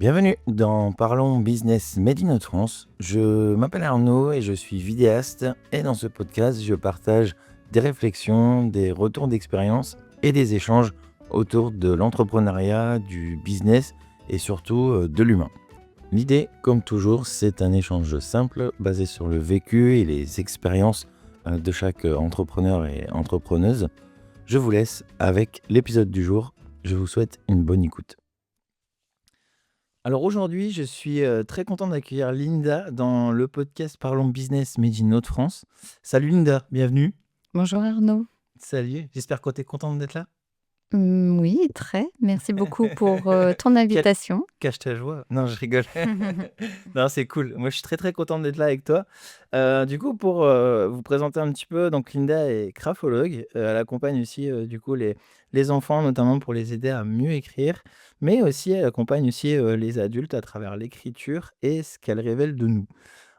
Bienvenue dans Parlons Business Made in France. Je m'appelle Arnaud et je suis vidéaste et dans ce podcast, je partage des réflexions, des retours d'expérience et des échanges autour de l'entrepreneuriat, du business et surtout de l'humain. L'idée, comme toujours, c'est un échange simple basé sur le vécu et les expériences de chaque entrepreneur et entrepreneuse. Je vous laisse avec l'épisode du jour. Je vous souhaite une bonne écoute. Alors aujourd'hui, je suis très content d'accueillir Linda dans le podcast Parlons Business Made in France. Salut Linda, bienvenue. Bonjour Arnaud. Salut, j'espère que tu es contente d'être là. Oui, très. Merci beaucoup pour ton Quel- invitation. Cache ta joie. Non, je rigole. Non, c'est cool. Moi, je suis très très content d'être là avec toi. Du coup, pour vous présenter un petit peu, donc Linda est graphologue. Elle accompagne aussi du coup les enfants, notamment pour les aider à mieux écrire, mais aussi elle accompagne aussi les adultes à travers l'écriture et ce qu'elle révèle de nous.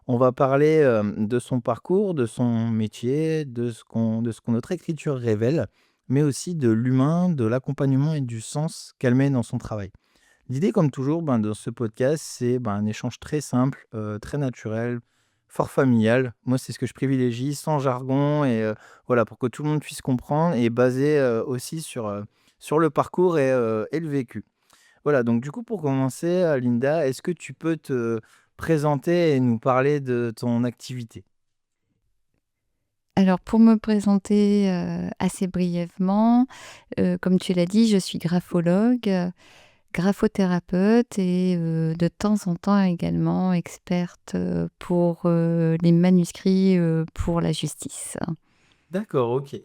On va parler de son parcours, de son métier, de ce que notre écriture révèle, mais aussi de l'humain, de l'accompagnement et du sens qu'elle met dans son travail. L'idée, comme toujours, dans ce podcast, c'est un échange très simple, très naturel, fort familial. Moi, c'est ce que je privilégie, sans jargon, et voilà, pour que tout le monde puisse comprendre, et basé aussi sur le parcours et le vécu. Voilà, donc du coup, pour commencer, Linda, est-ce que tu peux te présenter et nous parler de ton activité? Alors pour me présenter assez brièvement, comme tu l'as dit, je suis graphologue, graphothérapeute et de temps en temps également experte pour les manuscrits pour la justice. D'accord, OK.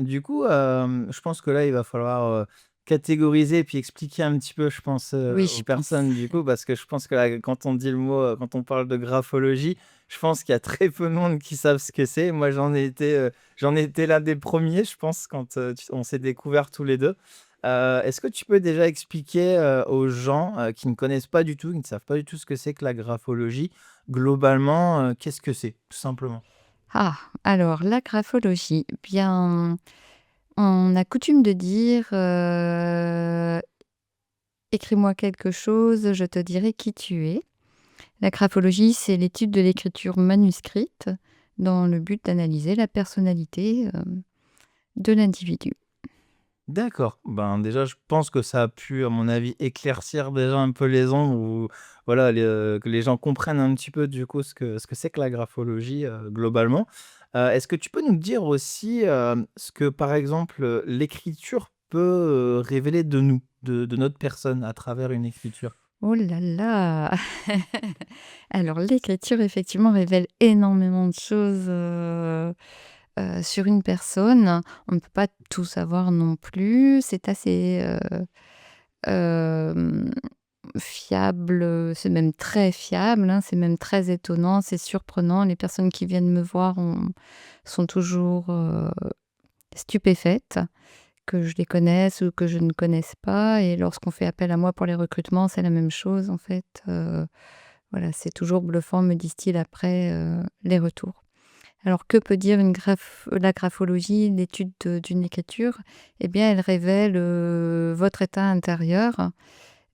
Du coup, je pense que là, il va falloir, catégoriser et puis expliquer un petit peu, je pense, Oui, aux je pense. personnes, du coup, parce que je pense que là, quand on dit le mot, quand on parle de graphologie, je pense qu'il y a très peu de monde qui savent ce que c'est. Moi, j'en ai été l'un des premiers, je pense, quand, on s'est découverts tous les 2. Est-ce que tu peux déjà expliquer, aux gens, qui ne connaissent pas du tout, qui ne savent pas du tout ce que c'est que la graphologie, globalement, qu'est-ce que c'est? Tout simplement. Ah, alors la graphologie, bien, on a coutume de dire écris-moi quelque chose, je te dirai qui tu es. La graphologie, c'est l'étude de l'écriture manuscrite dans le but d'analyser la personnalité de l'individu. D'accord. Déjà, je pense que ça a pu, à mon avis, éclaircir déjà un peu les ombres ou voilà, que les gens comprennent un petit peu, du coup, ce que c'est que la graphologie, globalement. Est-ce que tu peux nous dire aussi, ce que, par exemple, l'écriture peut, révéler de nous, de notre personne à travers une écriture? Oh là là! Alors l'écriture effectivement révèle énormément de choses, sur une personne. On ne peut pas tout savoir non plus. C'est assez, hem, fiable, c'est même très fiable, hein, c'est même très étonnant, c'est surprenant. Les personnes qui viennent me voir sont toujours, stupéfaites, que je les connaisse ou que je ne connaisse pas et lorsqu'on fait appel à moi pour les recrutements, c'est la même chose en fait, voilà, c'est toujours bluffant, me disent-ils après, les retours. Alors que peut dire la graphologie, l'étude d'une écriture? Eh bien, elle révèle, votre état intérieur,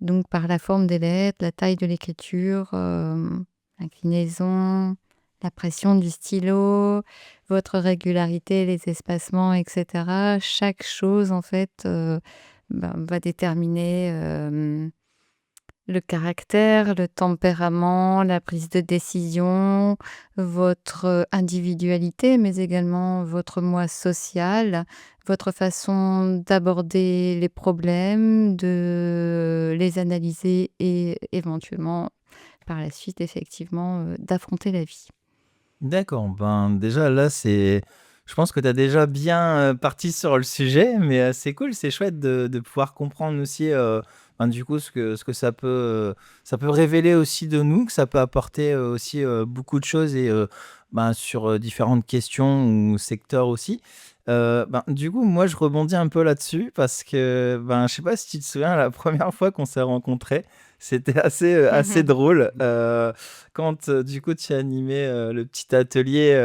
donc par la forme des lettres, la taille de l'écriture, l'inclinaison, la pression du stylo, votre régularité, les espacements et cetera. Chaque chose en fait, va déterminer, le caractère, le tempérament, la prise de décision, votre, individualité, mais également votre moi social, votre façon d'aborder les problèmes, de les analyser et éventuellement, par la suite, effectivement, d'affronter la vie. D'accord, déjà là, je pense que tu as déjà bien, parti sur le sujet, mais c'est cool, c'est chouette de pouvoir comprendre aussi, du coup, ce que ça peut révéler aussi de nous, que ça peut apporter, aussi, beaucoup de choses et sur, différentes questions ou secteurs aussi. Du coup, moi, je rebondis un peu là-dessus parce que, je sais pas si tu te souviens, la première fois qu'on s'est rencontrés, c'était assez drôle, quand, du coup, tu as animé, le petit atelier,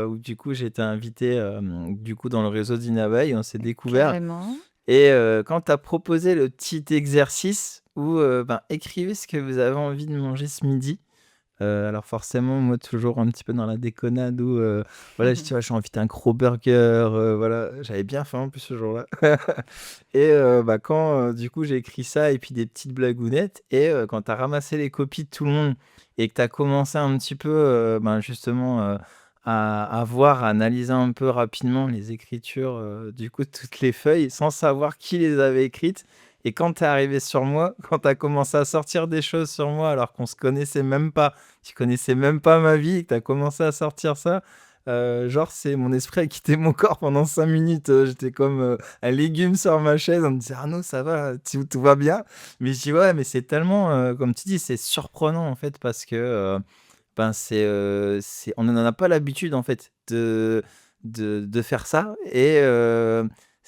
où du coup, j'étais invité, du coup, dans le réseau d'Inabaye, on s'est découvert Carrément. et quand tu as proposé le petit exercice, ou ben, écrivez ce que vous avez envie de manger ce midi. Alors forcément, moi toujours un petit peu dans la déconnade où, voilà, tu vois, j'ai envie d'un gros burger, voilà. J'avais bien faim en plus ce jour-là et bah, quand, du coup, j'ai écrit ça et puis des petites blagounettes et quand tu as ramassé les copies de tout le monde et que tu as commencé un petit peu, ben, justement, à voir, à analyser un peu rapidement les écritures, du coup, de toutes les feuilles sans savoir qui les avait écrites et quand tu es arrivé sur moi, quand tu as commencé à sortir des choses sur moi alors qu'on se connaissait même pas, tu connaissais même pas ma vie et que tu as commencé à sortir ça, genre c'est mon esprit a quitté mon corps pendant 5 minutes, j'étais comme, un légume sur ma chaise. On me disait: «Arnaud, ça va? Tout va bien?» Mais je dis: «Ouais, mais c'est tellement, comme tu dis, c'est surprenant en fait parce que, ben, c'est on n'en a pas l'habitude en fait de faire ça et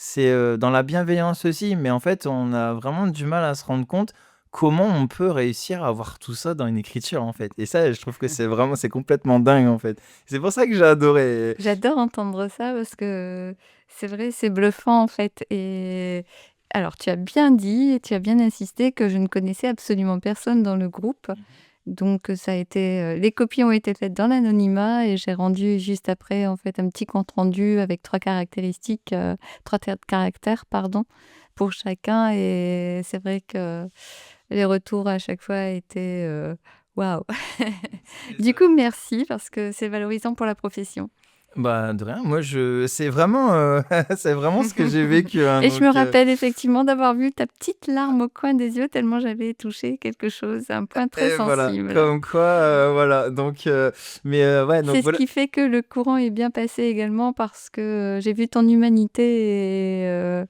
c'est, dans la bienveillance aussi, mais en fait, on a vraiment du mal à se rendre compte comment on peut réussir à avoir tout ça dans une écriture, en fait et ça, je trouve que c'est complètement dingue, en fait. C'est pour ça que j'ai adoré. J'adore entendre ça parce que c'est vrai, c'est bluffant, en fait. Et alors tu as bien dit et tu as bien insisté que je ne connaissais absolument personne dans le groupe. Donc ça a été, les copies ont été faites dans l'anonymat et j'ai rendu juste après, en fait, un petit compte rendu avec 3 caractéristiques, 3 caractères, pardon, pour chacun. Et c'est vrai que les retours à chaque fois étaient, waouh! C'est Du ça. coup, merci parce que c'est valorisant pour la profession. Bah, de rien, moi je c'est vraiment, c'est vraiment ce que j'ai vécu, hein, Et je me donc rappelle effectivement d'avoir vu ta petite larme au coin des yeux tellement j'avais touché quelque chose, un point très et voilà, sensible. comme quoi, voilà, donc mais ouais, donc C'est ce voilà. qui fait que le courant est bien passé également parce que, j'ai vu ton humanité et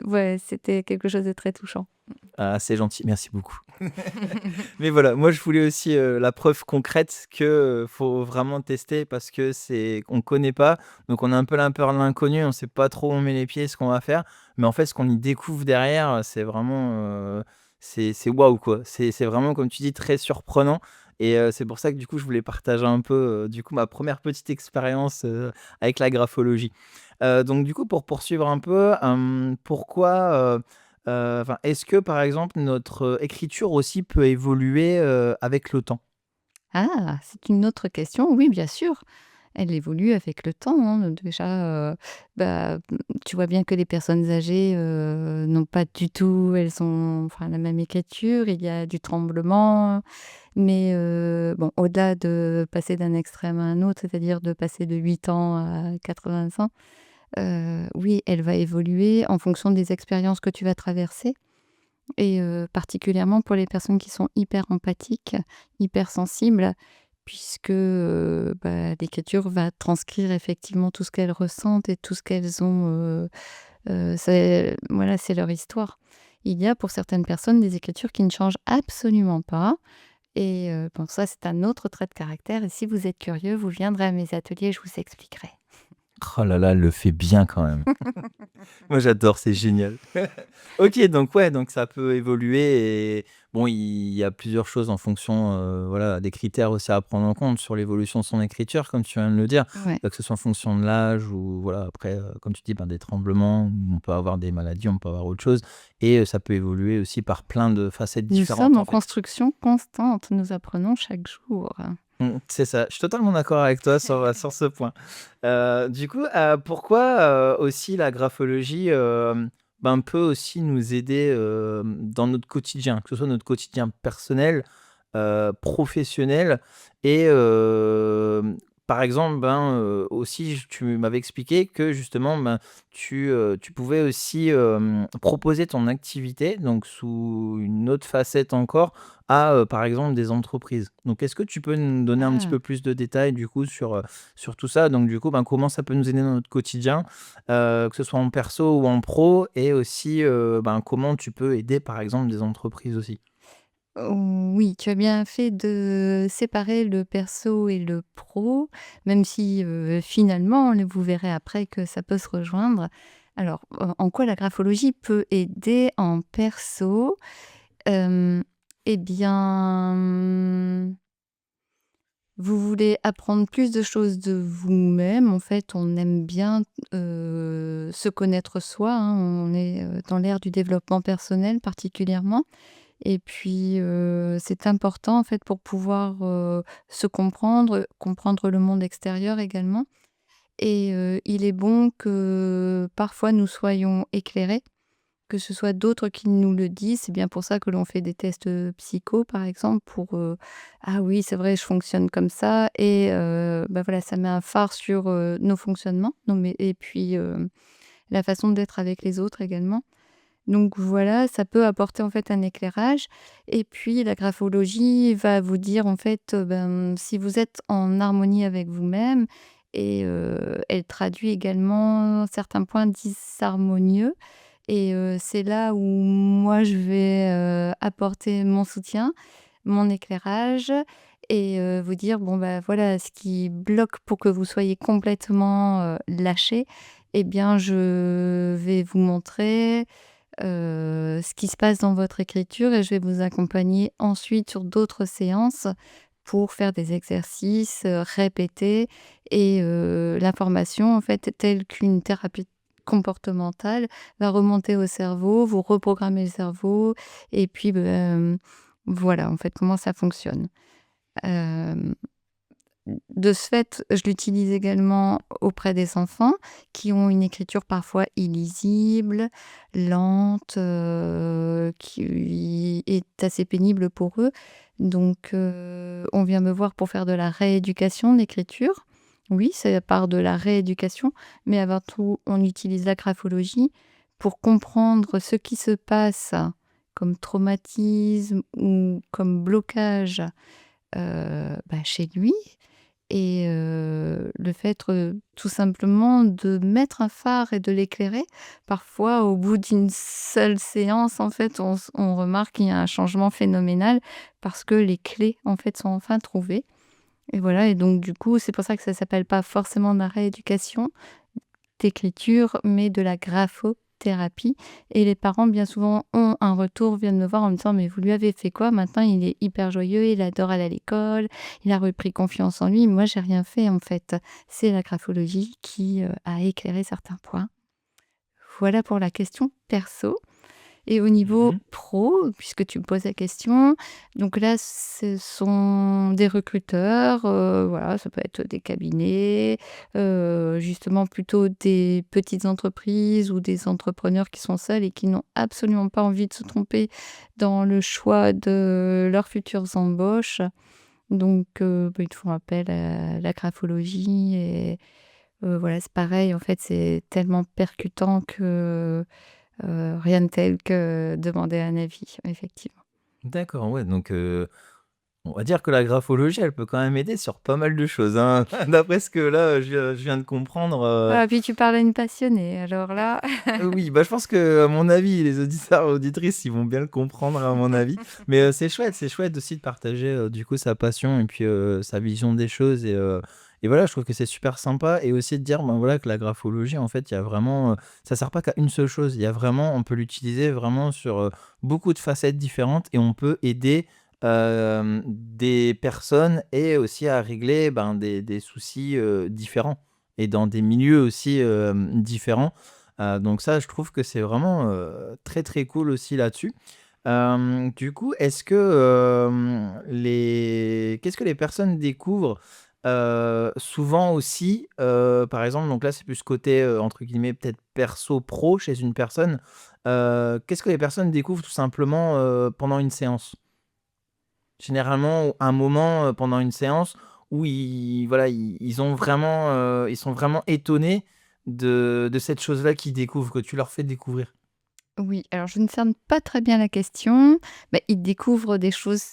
ouais, c'était quelque chose de très touchant. Ah, c'est gentil, merci beaucoup. Mais voilà, moi je voulais aussi, la preuve concrète que, faut vraiment tester parce que c'est on connaît pas, donc on a un peu la peur de l'inconnu, on sait pas trop où on met les pieds, ce qu'on va faire. Mais en fait, ce qu'on y découvre derrière, c'est vraiment, c'est waouh quoi. C'est vraiment comme tu dis très surprenant et c'est pour ça que du coup je voulais partager un peu, du coup ma première petite expérience, avec la graphologie. Donc du coup pour poursuivre un peu, pourquoi, enfin, est-ce que, par exemple, notre, écriture aussi peut évoluer, avec le temps? Ah! C'est une autre question. Oui, bien sûr, elle évolue avec le temps, hein. Déjà, tu vois bien que les personnes âgées, n'ont pas du tout elles ont enfin la même écriture, il y a du tremblement. Mais bon, au-delà de passer d'un extrême à un autre, c'est-à-dire de passer de 8 ans à 80 ans, oui, elle va évoluer en fonction des expériences que tu vas traverser et particulièrement pour les personnes qui sont hyper empathiques, hyper sensibles, puisque, l'écriture va transcrire effectivement tout ce qu'elles ressentent et tout ce qu'elles ont, c'est voilà, c'est leur histoire. Il y a pour certaines personnes des écritures qui ne changent absolument pas. Et bon, ça, c'est un autre trait de caractère et si vous êtes curieux, vous viendrez à mes ateliers, je vous expliquerai. Oh là là, elle le fait bien quand même. Moi, j'adore, c'est génial. OK, donc ouais, donc ça peut évoluer et bon, il y a plusieurs choses en fonction, voilà, des critères aussi à prendre en compte sur l'évolution de son écriture, comme tu viens de le dire, Ouais. que ce soit en fonction de l'âge ou voilà, après, comme tu dis, ben, des tremblements, on peut avoir des maladies, on peut avoir autre chose et ça peut évoluer aussi par plein de facettes Nous sommes différentes, en en fait. construction constante, nous apprenons chaque jour. C'est ça, je suis totalement d'accord avec toi sur ce point. Du coup, pourquoi, aussi la graphologie, ben, peut aussi nous aider, dans notre quotidien, que ce soit notre quotidien personnel, professionnel et par exemple, ben, aussi tu m'avais expliqué que justement, ben, tu pouvais aussi, proposer ton activité donc sous une autre facette encore à, par exemple des entreprises. Donc est-ce que tu peux nous donner un petit Ah! peu plus de détails du coup sur tout ça? Donc du coup, ben, comment ça peut nous aider dans notre quotidien, que ce soit en perso ou en pro et aussi, ben, comment tu peux aider par exemple des entreprises aussi? Oui, tu as bien fait de séparer le perso et le pro, même si, finalement, vous verrez après que ça peut se rejoindre. Alors, en quoi la graphologie peut aider en perso? Hem, eh bien, vous voulez apprendre plus de choses de vous-même. En fait, on aime bien, se connaître soi, hein. On est, dans l'ère du développement personnel particulièrement et puis, c'est important en fait pour pouvoir, se comprendre le monde extérieur également, et il est bon que parfois nous soyons éclairés, que ce soit d'autres qui nous le disent. C'est bien pour ça que l'on fait des tests, psycho, par exemple, pour, «Ah oui, c'est vrai, je fonctionne comme ça», et bah, voilà, ça met un phare sur, nos fonctionnements, non mais et puis, la façon d'être avec les autres également. Donc voilà, ça peut apporter, en fait, un éclairage, et puis la graphologie va vous dire, en fait, si vous êtes en harmonie avec vous-même, et elle traduit également certains points disharmonieux, et c'est là où moi je vais, apporter mon soutien, mon éclairage, et vous dire: «Bon, bah, voilà ce qui bloque pour que vous soyez complètement, lâchés, et bien je vais vous montrer, ce qui se passe dans votre écriture, et je vais vous accompagner ensuite sur d'autres séances pour faire des exercices, répétés, et l'information en fait telle qu'une thérapie comportementale va remonter au cerveau, vous reprogrammez le cerveau, et puis, voilà en fait comment ça fonctionne. Hem de ce fait, je l'utilise également auprès des enfants qui ont une écriture parfois illisible, lente, qui est assez pénible pour eux. Donc, on vient me voir pour faire de la rééducation d'écriture. Oui, ça part de la rééducation, mais avant tout, on utilise la graphologie pour comprendre ce qui se passe comme traumatisme ou comme blocage, chez lui, et le fait, tout simplement de mettre un phare et de l'éclairer. Parfois, au bout d'une seule séance, en fait, on remarque qu'il y a un changement phénoménal parce que les clés, en fait, sont enfin trouvées, et voilà, et donc du coup, c'est pour ça que ça s'appelle pas forcément de la rééducation d'écriture, mais de la graphothérapie, et les parents, bien souvent, ont un retour, viennent me voir en me disant: «Mais vous lui avez fait quoi? Maintenant, il est hyper joyeux, il adore aller à l'école, il a repris confiance en lui». Moi, j'ai rien fait, en fait. C'est la graphologie qui, a éclairé certains points. Voilà pour la question perso. Et au niveau Mmh. pro, puisque tu me poses la question, donc là, ce sont des recruteurs, voilà, ça peut être des cabinets, justement plutôt des petites entreprises ou des entrepreneurs qui sont seuls et qui n'ont absolument pas envie de se tromper dans le choix de leurs futures embauches. Donc, ils font appel à la graphologie, et voilà, c'est pareil, en fait, c'est tellement percutant que rien de tel que demander un avis, effectivement. D'accord, ouais, donc on va dire que la graphologie, elle peut quand même aider sur pas mal de choses, hein. D'après ce que là, je viens de comprendre, Ah, puis tu parles à une passionnée, alors là. oui, bah, je pense que à mon avis, les auditeurs, auditrices, ils vont bien le comprendre à mon avis. Mais, c'est chouette aussi de partager, du coup, sa passion et puis, sa vision des choses et voilà, je trouve que c'est super sympa et aussi de dire, ben, voilà, que la graphologie, en fait, il y a vraiment, ça sert pas qu'à une seule chose. Il y a vraiment on peut l'utiliser vraiment sur, beaucoup de facettes différentes et on peut aider, des personnes et aussi à régler, ben, des soucis, différents et dans des milieux aussi, différents. Donc ça, je trouve que c'est vraiment, très, très cool aussi là-dessus. Du coup, les qu'est-ce que les personnes découvrent, souvent aussi, par exemple, donc là, c'est plus côté, entre guillemets, peut-être «perso pro» chez une personne. Qu'est-ce que les personnes découvrent tout simplement, pendant une séance? Généralement, un moment, pendant une séance où ils voilà, ils ont vraiment, ils sont vraiment étonnés de cette chose-là qu'ils découvrent, que tu leur fais découvrir. Oui, alors je ne cerne pas très bien la question. Bah, ils découvrent des choses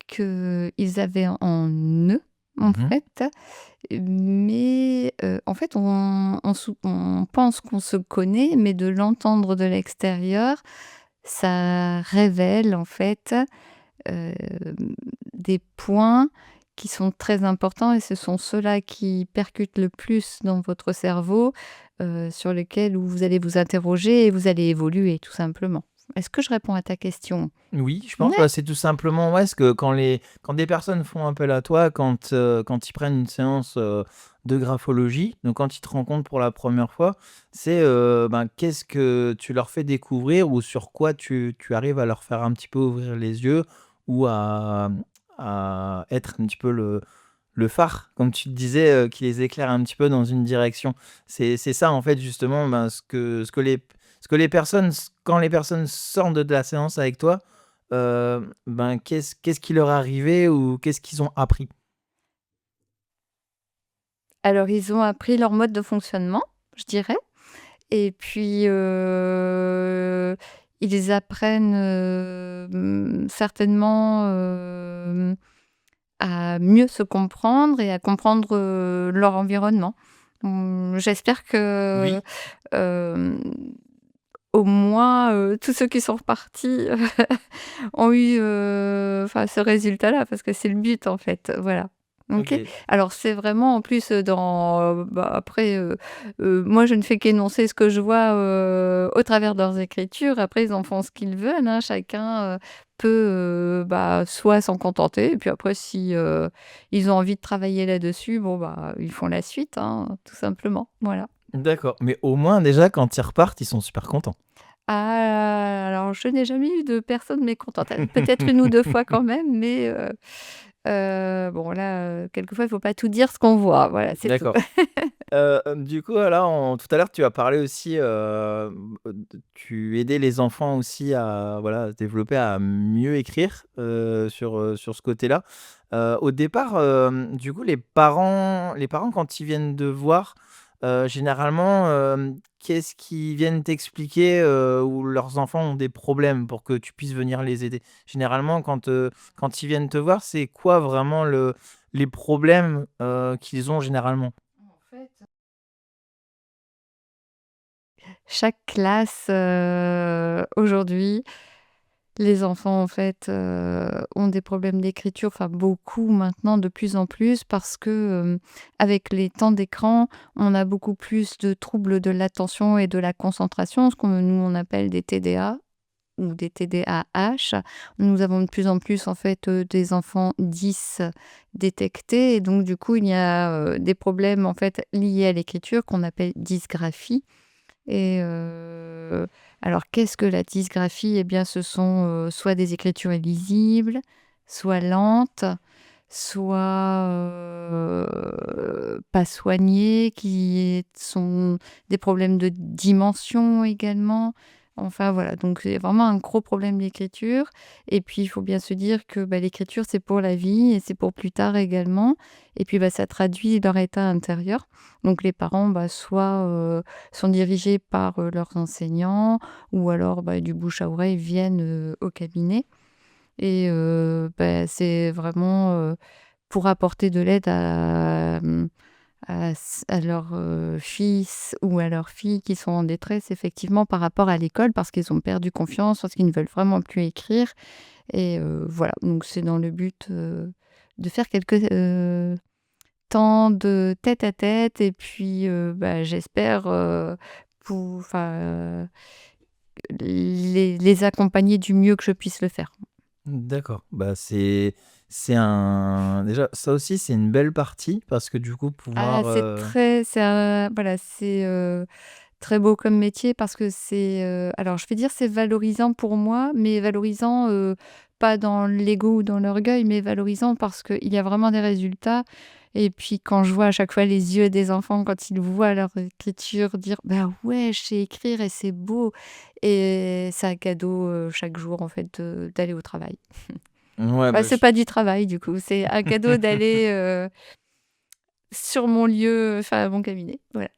qu'ils avaient en eux, en Mmh. fait, mais en fait, on pense qu'on se connaît, mais de l'entendre de l'extérieur, ça révèle, en fait, hem, des points qui sont très importants, et ce sont ceux-là qui percutent le plus dans votre cerveau, sur lesquels où vous allez vous interroger et vous allez évoluer tout simplement. Est-ce que je réponds à ta question? Oui, je pense, Ouais. bah, c'est tout simplement, ouais, ce que quand des personnes font appel à toi, quand ils prennent une séance, de graphologie, donc quand ils te rencontrent pour la première fois, c'est, ben, qu'est-ce que tu leur fais découvrir ou sur quoi tu arrives à leur faire un petit peu ouvrir les yeux ou à être un petit peu le phare, comme tu te disais, qui les éclaire un petit peu dans une direction. C'est ça, en fait, justement, ben, ce que les personnes quand les personnes sortent de la séance avec toi, ben, qu'est-ce qui leur est arrivé ou qu'est-ce qu'ils ont appris? Alors ils ont appris leur mode de fonctionnement, je dirais et puis, ils apprennent, certainement, à mieux se comprendre et à comprendre, leur environnement. J'espère que, Oui. hem, au moins, tous ceux qui sont repartis ont eu, enfin ce résultat-là parce que c'est le but en fait, voilà. OK. OK. Alors c'est vraiment en plus, bah, après, moi je ne fais qu'énoncer ce que je vois, au travers de leurs écritures. Après ils en font ce qu'ils veulent, hein. Chacun, peut, bah, soit s'en contenter et puis après si, ils ont envie de travailler là-dessus, bon, bah, ils font la suite, hein, tout simplement. Voilà. D'accord, mais au moins déjà quand ils repartent, ils sont super contents. Ah, alors je n'ai jamais eu de personnes mécontentes. Peut-être une ou 2 fois quand même, mais bon là, quelquefois il faut pas tout dire ce qu'on voit, voilà, c'est tout. D'accord. Du coup, là, tout à l'heure, tu as parlé aussi, tu aidais les enfants aussi à, voilà, se développer, à mieux écrire, sur ce côté-là. Au départ, du coup, les parents quand ils viennent te voir, généralement, qu'est-ce qu'ils viennent t'expliquer, où leurs enfants ont des problèmes pour que tu puisses venir les aider? Généralement, quand ils viennent te voir, c'est quoi vraiment les problèmes, qu'ils ont généralement? En fait, chaque classe, aujourd'hui, les enfants, en fait, ont des problèmes d'écriture, enfin beaucoup maintenant, de plus en plus parce que, avec les temps d'écran, on a beaucoup plus de troubles de l'attention et de la concentration, ce qu'on nous on appelle des TDA ou des TDAH. Nous avons de plus en plus, en fait, des enfants 10 détectés et donc du coup, il y a, des problèmes, en fait, liés à l'écriture qu'on appelle dysgraphie et alors qu'est-ce que la dysgraphie? Eh bien, ce sont, soit des écritures illisibles, soit lentes, soit, pas soignées, qui sont des problèmes de dimension également. Enfin voilà, donc c'est vraiment un gros problème d'écriture et puis il faut bien se dire que, bah, l'écriture c'est pour la vie et c'est pour plus tard également et puis, bah, ça traduit leur état intérieur. Donc les parents, bah, soit, sont dirigés par, leurs enseignants ou alors, bah, du bouche à oreille viennent, au cabinet et bah, c'est vraiment, pour apporter de l'aide à leurs, fils ou à leurs filles qui sont en détresse effectivement par rapport à l'école parce qu'ils ont perdu confiance, parce qu'ils ne veulent vraiment plus écrire et voilà, donc c'est dans le but, de faire quelques, temps de tête à tête et puis, bah, j'espère, les accompagner du mieux que je puisse le faire. D'accord, bah, c'est un déjà ça aussi c'est une belle partie parce que du coup Ah, pouvoir, c'est un voilà, c'est, très beau comme métier parce que c'est, alors je vais dire c'est valorisant pour moi, mais valorisant, pas dans l'ego ou dans l'orgueil, mais valorisant parce qu'il y a vraiment des résultats et puis quand je vois à chaque fois les yeux des enfants quand ils voient leur écriture dire: «Bah, ouais, je sais écrire et c'est beau» et c'est un cadeau, chaque jour en fait, d'aller au travail. ouais, Bah, bah, c'est pas du travail du coup, c'est un cadeau d'aller, sur mon lieu, enfin mon cabinet, voilà.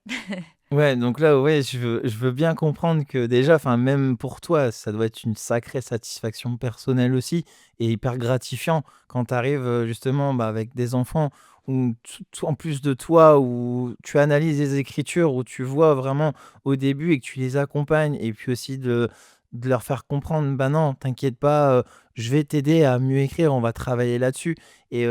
ouais, donc là, ouais, je veux bien comprendre que déjà, enfin, même pour toi, ça doit être une sacrée satisfaction personnelle aussi et hyper gratifiant quand tu arrives, justement, bah, avec des enfants où en plus de toi, où tu analyses les écritures, où tu vois vraiment au début et que tu les accompagnes et puis aussi de leur faire comprendre: «Bah, non, t'inquiète pas, je vais t'aider à mieux écrire, on va travailler là-dessus» et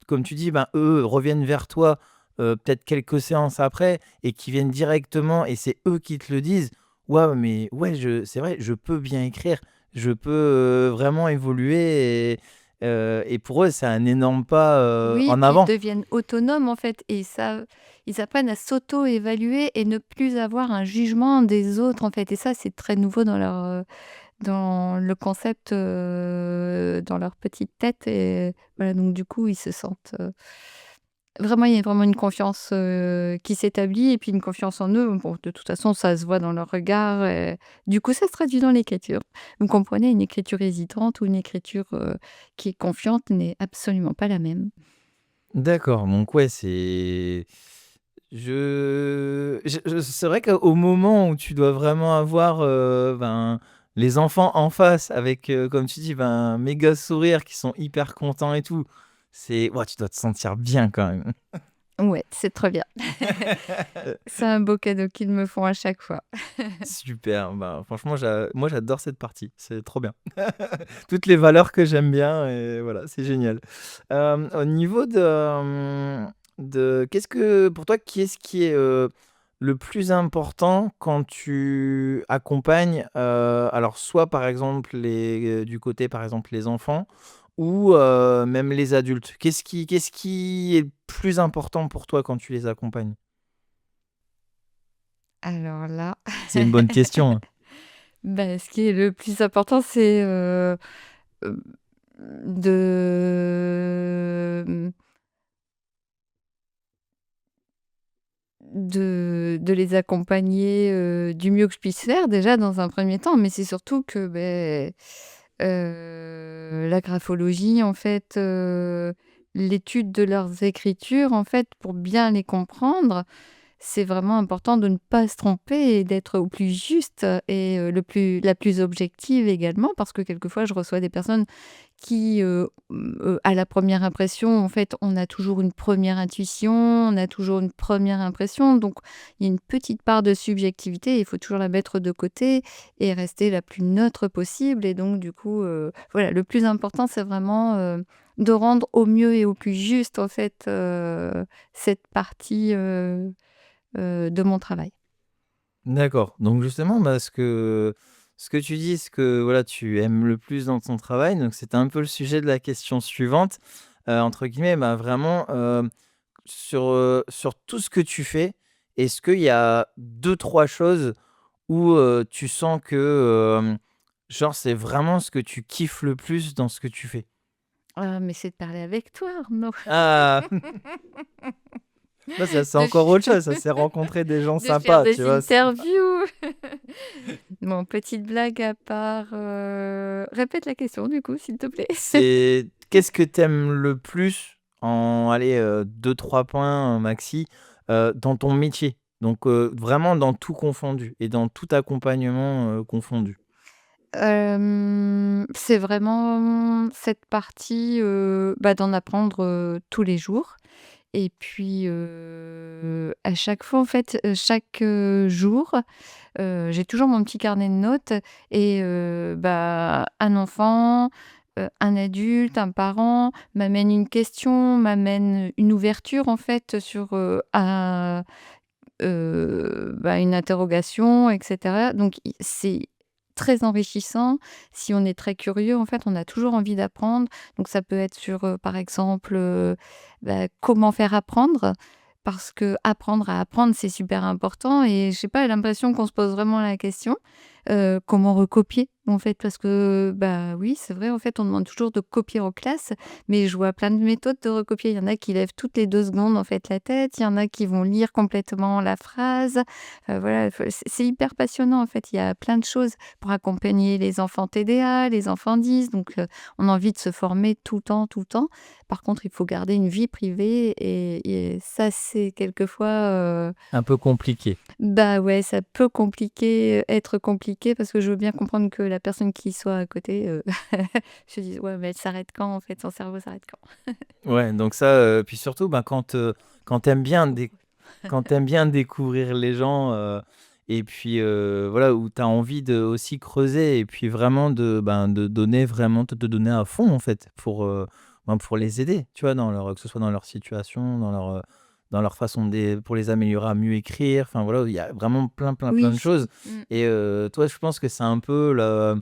comme tu dis, ben, eux reviennent vers toi, peut-être quelques séances après et qui viennent directement et c'est eux qui te le disent, Ouais, mais ouais, c'est vrai, je peux bien écrire. Je peux, vraiment évoluer et pour eux, c'est un énorme pas, Oui, en puis ils avant. deviennent autonomes, en fait et ça ils apprennent à s'auto-évaluer et ne plus avoir un jugement des autres, en fait et ça, c'est très nouveau dans le concept, dans leur petite tête et voilà, donc du coup, ils se sentent, vraiment, il y a vraiment une confiance, qui s'établit et puis une confiance en eux. Bon, de toute façon, ça se voit dans leur regard et du coup, ça se traduit dans l'écriture. Vous comprenez, une écriture hésitante ou une écriture, qui est confiante n'est absolument pas la même. D'accord, donc ouais, je c'est vrai qu'au moment où tu dois vraiment avoir, ben, les enfants en face avec, comme tu dis, ben, un méga sourire, qui sont hyper contents et tout, c'est ouais, tu dois te sentir bien quand même. Ouais, c'est très bien. C'est un beau cadeau qu'ils me font à chaque fois. Super, bah, franchement, moi j'adore cette partie, c'est trop bien. Toutes les valeurs que j'aime bien et voilà, c'est génial. Au niveau de qu'est-ce que pour toi, qu'est-ce qui est, le plus important quand tu accompagnes, alors soit par exemple du côté par exemple les enfants ou même les adultes? Qu'est-ce qui est le plus important pour toi quand tu les accompagnes? Alors là, C'est une bonne question, hein. bah, ce qui est le plus important, c'est, hem, de, de les accompagner, du mieux que je puisse faire déjà dans un premier temps, mais c'est surtout que, beh, la graphologie en fait, l'étude de leurs écritures en fait, pour bien les comprendre, c'est vraiment important de ne pas se tromper et d'être au plus juste et la plus objective également parce que quelquefois je reçois des personnes qui, à la première impression, en fait, on a toujours une première intuition, on a toujours une première impression, donc il y a une petite part de subjectivité, il faut toujours la mettre de côté et rester la plus neutre possible et donc du coup, voilà, le plus important, c'est vraiment, de rendre au mieux et au plus juste, en fait, cette partie, de mon travail. D'accord, donc justement, bah, ce que tu dis, ce que voilà, tu aimes le plus dans ton travail, donc c'était un peu le sujet de la question suivante, entre guillemets, bah, vraiment, sur tout ce que tu fais, est-ce qu'il y a deux trois choses où, tu sens que, genre, c'est vraiment ce que tu kiffes le plus dans ce que tu fais? Ah mais c'est de parler avec toi, Arnaud. Ah! Bah, ça, c'est De encore autre chose, ça, c'est rencontrer des gens de faire sympas, tu des vois? interviews. Bon, petite blague à part, répète la question du coup, s'il te plaît. C'est qu'est-ce que t'aimes le plus en allez, 2-3 points, maxi, dans ton métier? Donc, vraiment dans tout confondu et dans tout accompagnement, confondu. C'est vraiment cette partie, bah, d'en apprendre, tous les jours et puis, à chaque fois en fait, chaque, jour, j'ai toujours mon petit carnet de notes et bah, un enfant, un adulte, un parent m'amène une question, m'amène une ouverture en fait sur, bah, une interrogation et cetera. Donc i c'est très enrichissant. Si on est très curieux, en fait, on a toujours envie d'apprendre. Donc ça peut être sur, par exemple, bah, comment faire apprendre? Parce que apprendre à apprendre, c'est super important et je sais pas, j'ai l'impression qu'on se pose vraiment la question. Comment recopier, en fait? Parce que, bah, oui, c'est vrai, en fait, on demande toujours de copier en classe, mais je vois plein de méthodes de recopier. Il y en a qui lèvent toutes les 2 secondes, en fait, la tête. Il y en a qui vont lire complètement la phrase. Voilà, faut c'est hyper passionnant, en fait. Il y a plein de choses pour accompagner les enfants TDA, les enfants 10, donc on a envie de se former tout le temps, tout le temps. Par contre, il faut garder une vie privée et ça, c'est quelquefois, Un peu compliqué. bah, ouais, ça peut être compliqué parce que je veux bien comprendre que la personne qui soit à côté, se dise: «Ouais, mais elle s'arrête quand, en fait? Son cerveau s'arrête quand?» Ouais, donc ça, puis surtout, ben, quand tu bien quand tu bien découvrir les gens, et puis, voilà, où tu as envie de aussi creuser et puis vraiment de donner vraiment te donner à fond, en fait, pour les aider, tu vois? Que ce soit dans leur situation, dans leur façon pour les améliorer à mieux écrire. Enfin voilà, il y a vraiment plein, plein, plein de Oui. choses Mmh. et toi, je pense que c'est un peu la,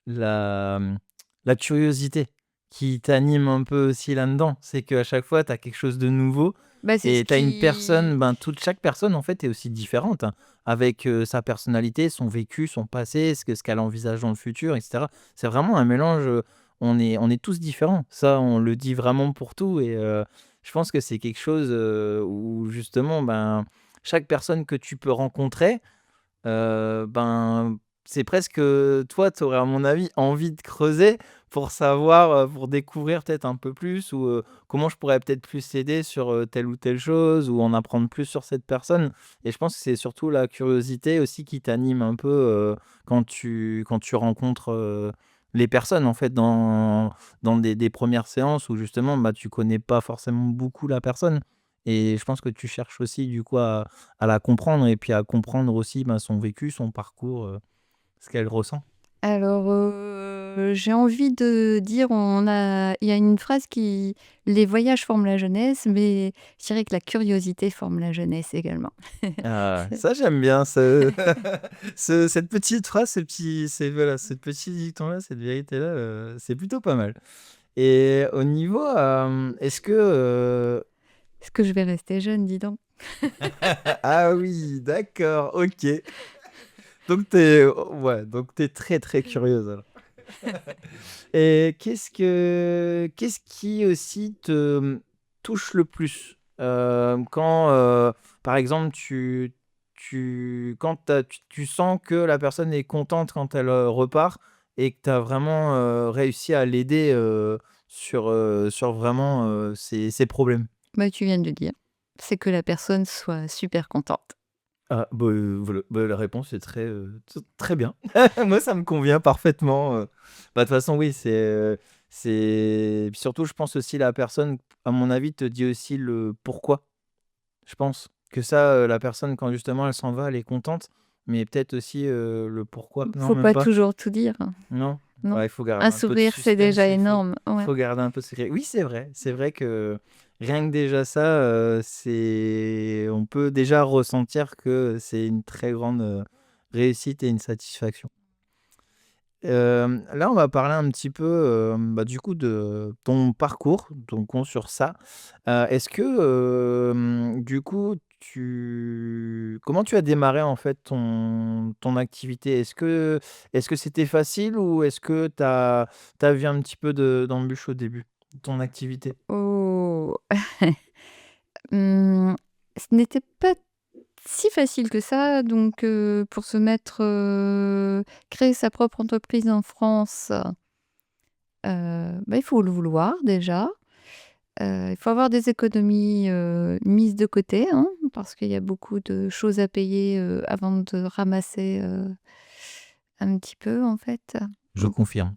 mmh, la curiosité qui t'anime un peu aussi là-dedans. C'est qu'à chaque fois, tu as quelque chose de nouveau Bah, c'est ce et tu as une qui personne, chaque personne, en fait, est aussi différente, hein, avec, sa personnalité, son vécu, son passé, ce qu'elle envisage dans le futur et cetera. C'est vraiment un mélange, on est tous différents. Ça, on le dit vraiment pour tout et je pense que c'est quelque chose, où justement, chaque personne que tu peux rencontrer, c'est presque, toi, tu aurais à mon avis envie de creuser pour savoir, pour découvrir peut-être un peu plus ou, comment je pourrais peut-être plus t'aider sur, telle ou telle chose ou en apprendre plus sur cette personne et je pense que c'est surtout la curiosité aussi qui t'anime un peu, quand tu rencontres, les personnes en fait dans des 1 séances où justement, tu connais pas forcément beaucoup la personne et je pense que tu cherches aussi du coup à la comprendre et puis à comprendre aussi, son vécu, son parcours, ce qu'elle ressent. Alors, j'ai envie de dire il y a une phrase qui: «Les voyages forment la jeunesse», mais je dirais que la curiosité forme la jeunesse également. Ah, ça j'aime bien ce cette petite phrase, voilà, ce petit dicton-là, cette vérité-là, c'est plutôt pas mal et au niveau, est-ce que, Est-ce que je vais rester jeune, dis donc? ah oui, d'accord, OK. Donc t'es très, très curieuse alors. Et qu'est-ce qui aussi te, touche le plus? Quand, par exemple, quand tu sens que la personne est contente quand elle, repart et que tu as vraiment, réussi à l'aider, sur vraiment, ses problèmes? Bah, tu viens de le dire, c'est que la personne soit super contente. Ah, voilà, la réponse est très bien. Moi, ça me convient parfaitement, de toute façon, oui, puis surtout, je pense aussi la personne, à mon avis, te dit aussi le pourquoi. Je pense que ça, la personne, quand justement elle s'en va, elle est contente, mais peut-être aussi, le pourquoi. Non, Faut même pas pas? toujours tout dire, hein, Non? non? Ouais, il faut garder Un un peu de sourire, c'est suspense, déjà énorme, ouais. faut garder un peu secret. Oui, c'est vrai. C'est vrai que rien que déjà ça, on peut déjà ressentir que c'est une très grande, réussite et une satisfaction. Là, on va parler un petit peu, du coup, de ton parcours, donc on sur ça. Est-ce que, du coup, comment tu as démarré, en fait, ton activité? Est-ce que c'était facile ou est-ce que tu as vu un petit peu d'embûches au début de ton activité? Oh! Mmh, ce n'était pas si facile que ça, donc pour se mettre, créer sa propre entreprise en France, bah, il faut le vouloir déjà. Il faut avoir des économies, mises de côté, hein, parce qu'il y a beaucoup de choses à payer, avant de ramasser, un petit peu, en fait. Je confirme.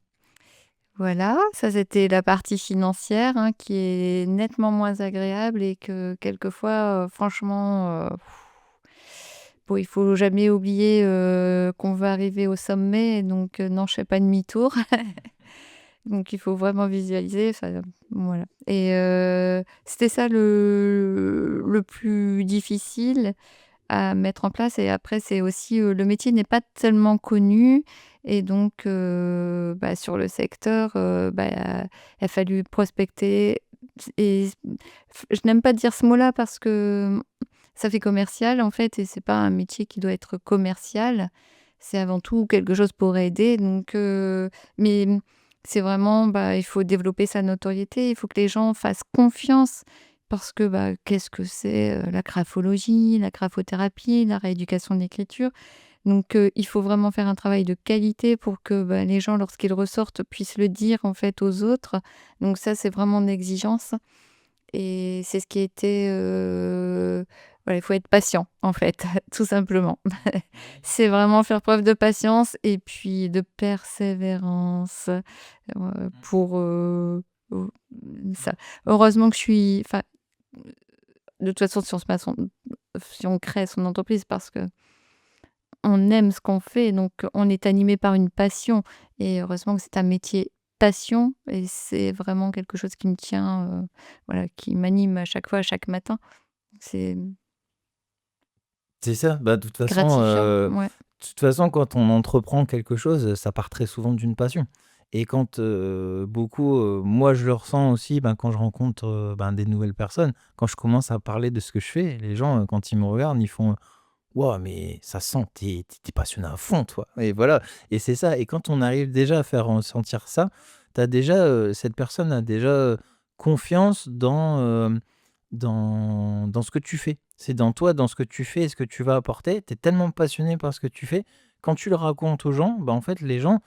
Voilà, ça c'était la partie financière, hein, qui est nettement moins agréable et que quelquefois, franchement, bon, il faut jamais oublier, qu'on va arriver au sommet donc non, je fais pas demi-tour. Donc il faut vraiment visualiser, enfin, voilà et c'était ça le plus difficile à mettre en place et après c'est aussi, le métier n'est pas tellement connu et donc sur le secteur, il a fallu prospecter et je n'aime pas dire ce mot-là parce que ça fait commercial en fait et c'est pas un métier qui doit être commercial. C'est avant tout quelque chose pour aider donc mais c'est vraiment, il faut développer sa notoriété, il faut que les gens fassent confiance parce que, qu'est-ce que c'est, la graphologie, la graphothérapie, la rééducation de l'écriture? Donc il faut vraiment faire un travail de qualité pour que, les gens, lorsqu'ils ressortent, puissent le dire, en fait, aux autres. Donc ça, c'est vraiment une exigence et c'est ce qui a été, voilà, il faut être patient, en fait, tout simplement. C'est vraiment faire preuve de patience et puis de persévérance, pour, heu, ça. Heureusement que je suis enfin, de toute façon, si on crée son entreprise parce qu'on aime ce qu'on fait, donc on est animé par une passion et heureusement que c'est un métier passion et c'est vraiment quelque chose qui me tient, voilà, qui m'anime à chaque fois, chaque matin. C'est C'est ça. Bah, gratifiant, ouais. de toute façon, quand on entreprend quelque chose, ça part très souvent d'une passion et quand, beaucoup, moi je le ressens aussi, ben, quand je rencontre, ben, des nouvelles personnes. Quand je commence à parler de ce que je fais, les gens, quand ils me regardent, ils font: «Waouh, mais ça sent, tu es passionné à fond, toi» et voilà et c'est ça et quand on arrive déjà à faire ressentir ça, t'as déjà, cette personne a déjà, confiance dans ce que tu fais. C'est dans toi, dans ce que tu fais et ce que tu vas apporter. Tu es tellement passionné par ce que tu fais, quand tu le racontes aux gens, bah, en fait, les gens,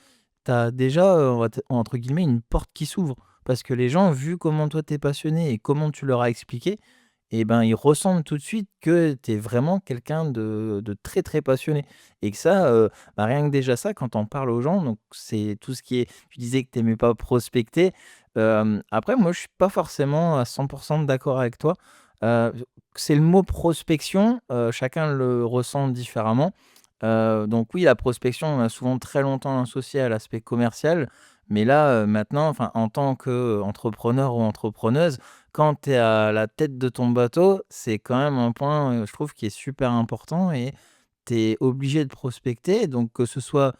tu as déjà, on va t entre guillemets, «une porte qui s'ouvre». Parce que les gens, vu comment toi tu es passionné et comment tu leur as expliqué et ben, ils ressentent tout de suite que tu es vraiment quelqu'un de très, très passionné et que ça, bah, rien que déjà ça, quand on parle aux gens, donc c'est tout ce qui est tu disais que tu aimais pas prospecter, après moi, je suis pas forcément à 100 d'accord avec toi. Heu, c'est le mot prospection, chacun le ressent différemment. Donc oui, la prospection, on a souvent très longtemps associé à l'aspect commercial, mais là, maintenant, enfin, en tant qu'entrepreneur ou entrepreneuse, quand tu es à la tête de ton bateau, c'est quand même un point, je trouve qui est super important et tu es obligé de prospecter. Donc que ce soit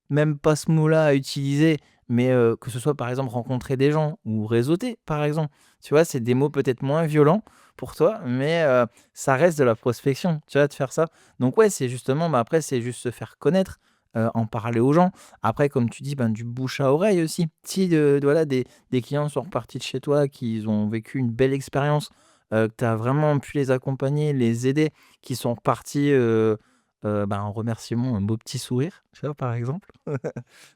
même pas ce mot-là à utiliser, mais que ce soit, par exemple, rencontrer des gens ou réseauter, par exemple. Tu vois? C'est des mots peut-être moins violents pour toi, mais ça reste de la prospection, tu vois? De faire ça. Donc ouais, c'est justement, bah, après, c'est juste se faire connaître, en parler aux gens. Après, comme tu dis, ben, du bouche à oreille aussi. Si, voilà, des clients sont repartis de chez toi, qu'ils ont vécu une belle expérience, que tu as vraiment pu les accompagner, les aider, qui sont repartis, bah, en remerciement, un beau petit sourire, tu vois, par exemple.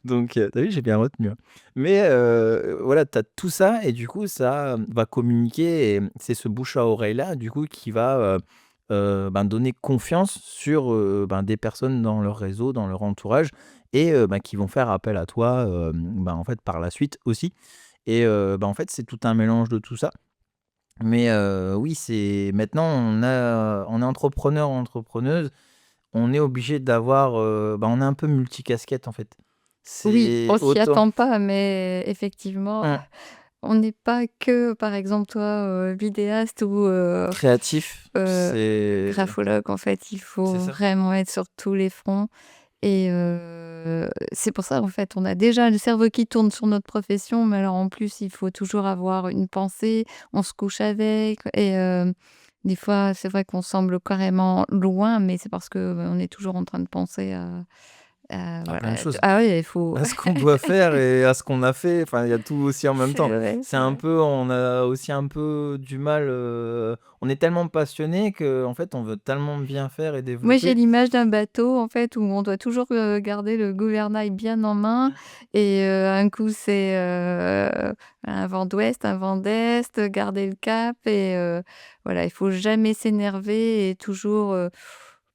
Donc, tu vu, j'ai bien retenu, hein. Mais, voilà, tu as tout ça et du coup, ça, va communiquer et c'est ce bouche à oreille-là, du coup, qui va, ben, donner confiance sur, ben, des personnes dans leur réseau, dans leur entourage et ben, qui vont faire appel à toi, ben, en fait, par la suite aussi et bah, en fait, c'est tout un mélange de tout ça. Mais, oui, c'est maintenant on est entrepreneur ou entrepreneuse, on est obligé d'avoir, bah, on est un peu multicasquette, en fait. Oui, C'est on s'y autant attend pas, mais effectivement, mmh, on n'est pas que, par exemple, toi, vidéaste ou créatif, heu, graphologue. En fait, il c'est faut ça. vraiment être sur tous les fronts et c'est pour ça, en fait, on a déjà le cerveau qui tourne sur notre profession, mais alors, en plus, il faut toujours avoir une pensée. On se couche avec et des fois, c'est vrai qu'on semble carrément loin, mais c'est parce que, on est toujours en train de penser à À plein de voilà. choses. Ah oui, il faut À ce qu'on doit faire et à ce qu'on a fait, enfin, il y a tout aussi en même c'est temps. vrai, C'est c'est un vrai. peu on a aussi un peu du mal, on est tellement passionné qu'en fait, on veut tellement bien faire et Moi, j'ai développer. l'image d'un bateau, en fait, où on doit toujours, garder le gouvernail bien en main et un coup, c'est, un vent d'ouest, un vent d'est, garder le cap et voilà, il faut jamais s'énerver et toujours,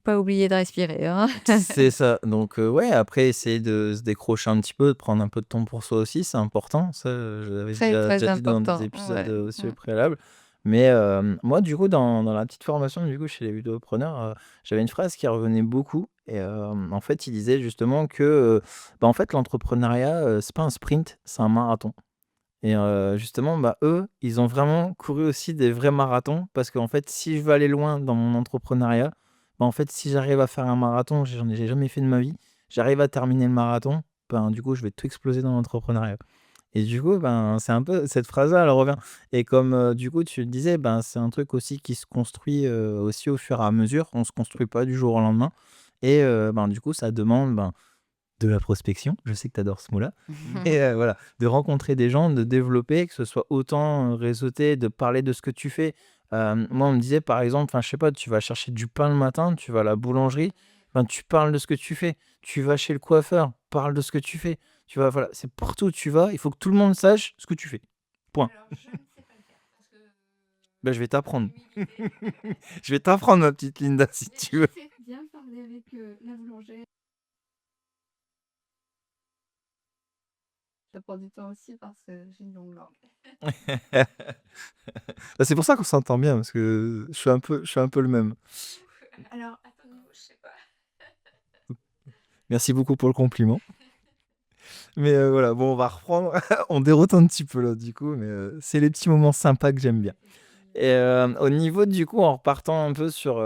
pas oublier de respirer, hein. C'est ça, donc ouais, après essayer de se décrocher un petit peu, de prendre un peu de temps pour soi aussi, c'est important. Ça, je l'avais Très, très déjà dit dans des important, épisodes, ouais. aussi Mmh. au préalable. Mais moi, du coup, dans la petite formation, du coup, chez les vidéopreneurs, j'avais une phrase qui revenait beaucoup et en fait, il disait justement que, bah, en fait, l'entrepreneuriat, c'est pas un sprint, c'est un marathon et justement, bah, eux, ils ont vraiment couru aussi des vrais marathons parce qu'en fait, si je veux aller loin dans mon entrepreneuriat, bah, en fait, si j'arrive à faire un marathon, j'ai jamais fait de ma vie, j'arrive à terminer le marathon, ben, du coup, je vais tout exploser dans l'entrepreneuriat et du coup, ben, c'est un peu cette phrase-là, elle revient et comme, du coup, tu le disais, ben, c'est un truc aussi qui se construit, aussi au fur et à mesure. On se construit pas du jour au lendemain et ben, du coup, ça demande, ben, de la prospection, je sais que tu adores ce mot-là, mais voilà, de rencontrer des gens, de développer, que ce soit autant, réseauter, de parler de ce que tu fais. Moi, on me disait, par exemple, enfin, je sais pas, tu vas chercher du pain le matin, tu vas à la boulangerie, ben, tu parles de ce que tu fais. Tu vas chez le coiffeur, parle de ce que tu fais. Tu vois, voilà, c'est partout où tu vas, il faut que tout le monde sache ce que tu fais. Point. Ben, je vais t'apprendre. Je vais t'apprendre, ma petite Linda, si tu veux. Viens parler avec, la boulangère. Ça prend du temps aussi parce que j'ai une longue langue. Bah, c'est pour ça qu'on s'entend bien, parce que je suis un peu le même. Alors, attends, je sais pas. Merci beaucoup pour le compliment. Mais voilà, bon, on va reprendre. On déroute un petit peu là, du coup, mais c'est les petits moments sympas que j'aime bien. Et au niveau du coup, en repartant un peu sur,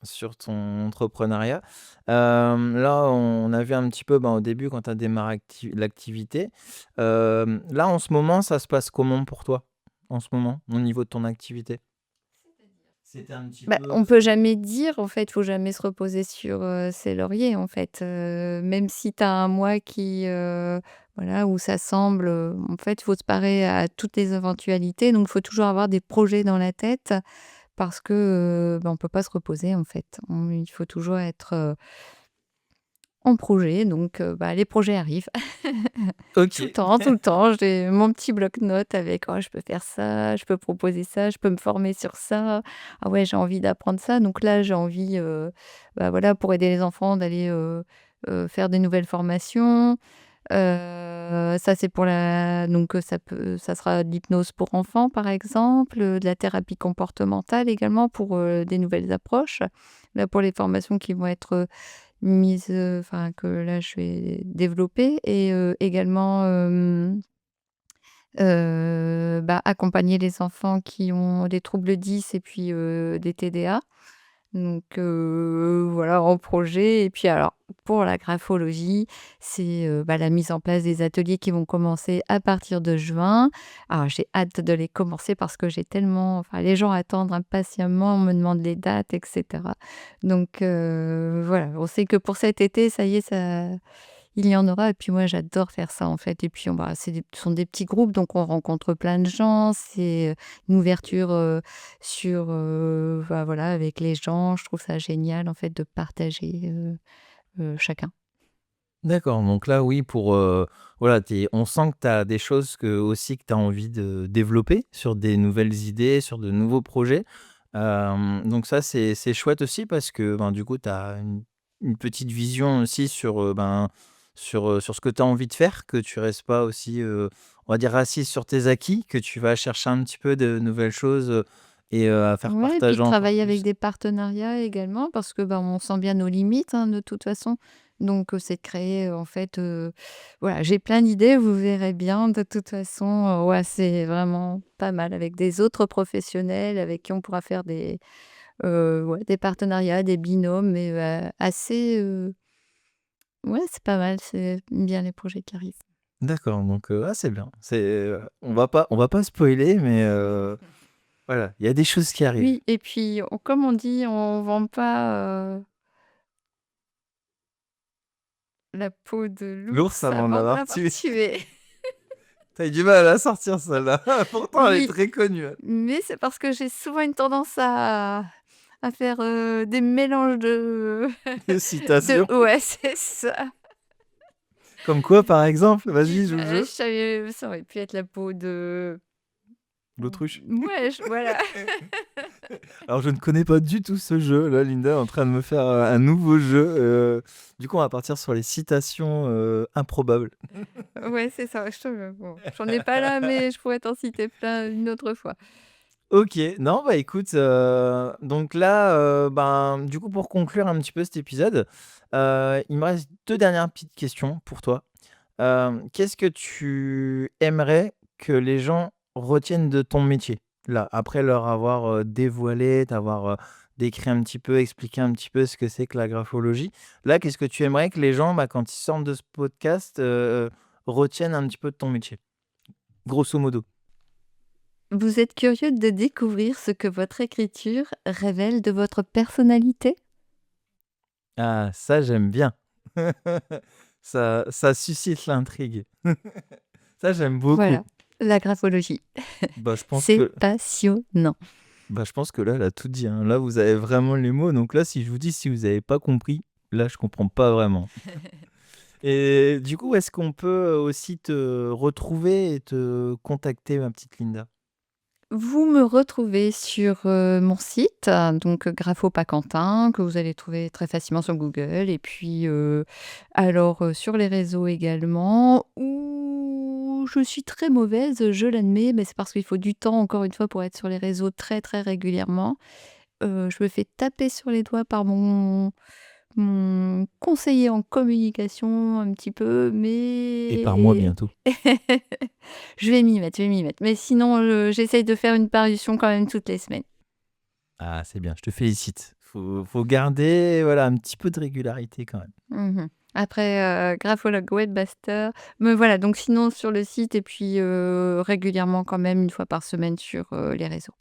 sur ton entrepreneuriat, là, on a vu un petit peu, au début quand tu as démarré l'activité. Là, en ce moment, ça se passe comment pour toi? En ce moment, au niveau de ton activité? C'était un petit Bah, peu, on peut jamais dire, en fait, faut jamais se reposer sur, ses lauriers, en fait, même si tu as un mois qui, voilà, où ça semble, en fait, il faut se parer à toutes les éventualités, donc il faut toujours avoir des projets dans la tête parce que, on peut pas se reposer, en fait. Il faut toujours être, en projet, donc les projets arrivent. OK. Tout le temps, j'ai mon petit bloc-notes avec: «Oh, je peux faire ça, je peux proposer ça, je peux me former sur ça. Ah ouais, j'ai envie d'apprendre ça». Donc là, j'ai envie, voilà, pour aider les enfants d'aller, faire des nouvelles formations. Ça, c'est pour la donc ça sera de l'hypnose pour enfants, par exemple, de la thérapie comportementale également pour, des nouvelles approches. Là, pour les formations qui vont être, mise, enfin que là je vais développer et également, accompagner les enfants qui ont des troubles 10 et puis, des TDA. Donc voilà, en projet et puis alors pour la graphologie, c'est, la mise en place des ateliers qui vont commencer à partir de juin. Alors j'ai hâte de les commencer parce que j'ai tellement enfin les gens attendent impatiemment, on me demande les dates et cetera. Donc voilà, on sait que pour cet été, ça y est, ça il y en aura et puis moi j'adore faire ça en fait et puis ce sont des petits groupes donc on rencontre plein de gens, c'est, une ouverture, sur, voilà avec les gens. Je trouve ça génial en fait de partager, chacun. D'accord, donc là, oui, pour, voilà, on sent que tu as des choses aussi que tu as envie de développer sur des nouvelles idées, sur de nouveaux projets. Donc ça, c'est chouette aussi parce que, du coup, tu as une petite vision aussi sur, sur ce que tu as envie de faire, que tu restes pas aussi, on va dire, assise sur tes acquis, que tu vas chercher un petit peu de nouvelles choses, et à faire Ouais et puis partager encore travailler avec plus. des partenariats également parce que, on sent bien nos limites, hein, de toute façon. Donc, c'est de créer, en fait, voilà, j'ai plein d'idées, vous verrez bien de toute façon, ouais, c'est vraiment pas mal avec des autres professionnels avec qui on pourra faire ouais, des partenariats, des binômes mais, assez, ouais, c'est pas mal, c'est bien les projets qui arrivent. D'accord, donc c'est bien. On va pas spoiler, mais voilà, il y a des choses qui arrivent. Oui et puis comme on dit, on vend pas, la peau de L'ours l'ours avant de avant de l'avoir l'avoir tué. tué. Tu eu du mal à la sortir celle-là. Pourtant elle est Oui, très connue, hein. mais c'est parce que j'ai souvent une tendance à faire, des mélanges de De de citation. ouais, c'est ça. Comme quoi par exemple? Oui, Vas-y, joue le je jeu. savais ça aurait pu être la peau de L'autruche. ouais, voilà. Alors je ne connais pas du tout ce jeu. Là, Linda est en train de me faire, un nouveau jeu, du coup on va partir sur les citations, improbables. Ouais, c'est ça. Bon, j'en ai pas là, mais je pourrais t'en citer plein une autre fois. OK. Non, écoute, donc là, du coup, pour conclure un petit peu cet épisode, il me reste 2 dernières petites questions pour toi. Qu'est-ce que tu aimerais que les gens retiennent de ton métier? Là, après leur avoir, dévoilé, t'avoir, décrit un petit peu, expliqué un petit peu ce que c'est que la graphologie. Là, qu'est-ce que tu aimerais que les gens, quand ils sortent de ce podcast, retiennent un petit peu de ton métier? Grosso modo. Vous êtes curieux de découvrir ce que votre écriture révèle de votre personnalité? Ah, ça, j'aime bien. Ça suscite l'intrigue. Ça, j'aime beaucoup. Voilà, la graphologie. Bah, je pense C'est que passionnant. je pense que là, elle a tout dit, hein. Là, vous avez vraiment les mots, donc là, si je vous dis si vous avez pas compris, là, je comprends pas vraiment. Et du coup, est-ce qu'on peut aussi te retrouver et te contacter, ma petite Linda? Vous me retrouvez sur, mon site, donc Grapho Paquentin, que vous allez trouver très facilement sur Google et puis, alors, sur les réseaux également où je suis très mauvaise, je l'admets, mais c'est parce qu'il faut du temps, encore une fois, pour être sur les réseaux très, très régulièrement. Je me fais taper sur les doigts par mon conseiller en communication un petit peu, Et par moi mais bientôt. je vais m'y mettre. Mais sinon, j'essaye de faire une parution quand même toutes les semaines. Ah, c'est bien, je te félicite. Faut garder, voilà, un petit peu de régularité quand même. Mmh. Après, graphologue webmaster, mais voilà, donc sinon sur le site et puis, régulièrement quand même une fois par semaine sur, les réseaux.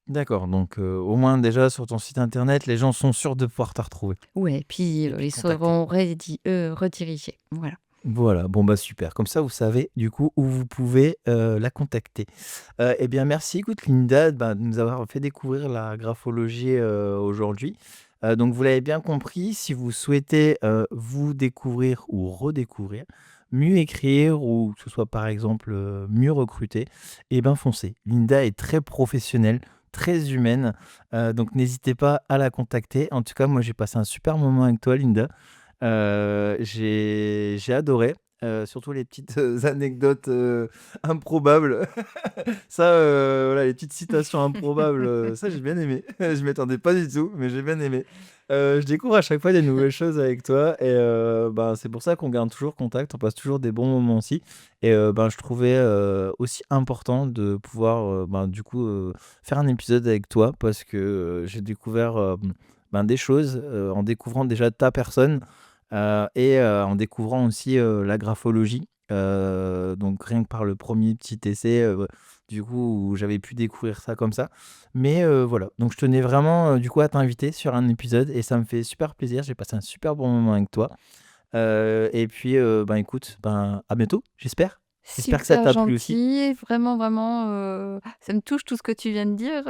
D'accord, donc au moins déjà sur ton site internet, les gens sont sûrs de pouvoir te retrouver Ouais, puis, et puis ils te contacter. seront redirigés. Voilà. Voilà, bon, bah, super. Comme ça, vous savez, du coup, où vous pouvez, la contacter. Et bien, merci, écoute, Linda, bah, de nous avoir fait découvrir la graphologie, aujourd'hui. Donc vous l'avez bien compris, si vous souhaitez, vous découvrir ou redécouvrir, mieux écrire ou que ce soit, par exemple, mieux recruter, et ben, foncez. Linda est très professionnelle, très humaine, donc n'hésitez pas à la contacter. En tout cas, moi, j'ai passé un super moment avec toi, Linda. J'ai adoré, surtout les petites, anecdotes, improbables. Ça, voilà, les petites citations improbables, ça j'ai bien aimé. Je m'y attendais pas du tout, mais j'ai bien aimé. Je découvre à chaque fois des nouvelles choses avec toi et ben, c'est pour ça qu'on garde toujours contact, on passe toujours des bons moments aussi et ben, je trouvais, aussi important de pouvoir, ben, du coup, faire un épisode avec toi parce que, j'ai découvert, ben, des choses, en découvrant déjà ta personne. Et en découvrant aussi, la graphologie, donc rien que par le premier petit essai, du coup, où j'avais pu découvrir ça comme ça. Mais voilà, donc je tenais vraiment, du coup, à t'inviter sur un épisode et ça me fait super plaisir. J'ai passé un super bon moment avec toi, et puis, ben, écoute, ben, à bientôt, j'espère. J'espère que ça Super t'a plu aussi. gentil, vraiment, vraiment, ça me touche tout ce que tu viens de dire.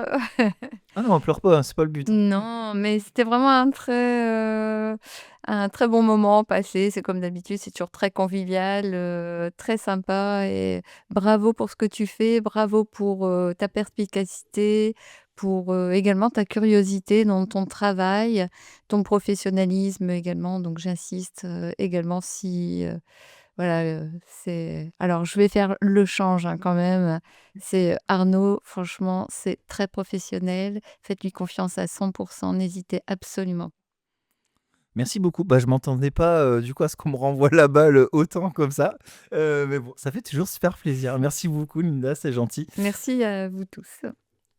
Ah non, pleure pas, hein, c'est pas le but, hein. Non, mais c'était vraiment un très bon moment passé. C'est comme d'habitude, c'est toujours très convivial, très sympa et bravo pour ce que tu fais, bravo pour, ta perspicacité, pour, également ta curiosité dans ton travail, ton professionnalisme également. Donc j'insiste, également si, voilà, c'est alors je vais faire le change, hein, quand même. C'est, Arnaud, franchement, c'est très professionnel. Faites-lui confiance à 100. N'hésitez absolument. Merci beaucoup. Bah, je m'entendais pas, du coup, à ce qu'on me renvoie la balle, autant comme ça, mais bon, ça fait toujours super plaisir. Merci beaucoup, Linda, c'est gentil. Merci à vous tous.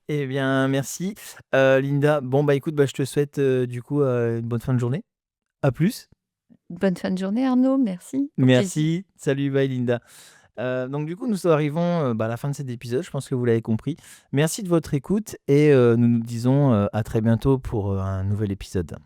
Eh bien, merci, Linda. Bon, bah, écoute, bah, je te souhaite, du coup, une bonne fin de journée. À plus. Bonne fin de journée, Arnaud. Merci. Au plaisir. Merci. Salut, bye, Linda. Donc du coup, nous arrivons, bah, à la fin de cet épisode. Je pense que vous l'avez compris. Merci de votre écoute et nous nous disons, à très bientôt pour, un nouvel épisode.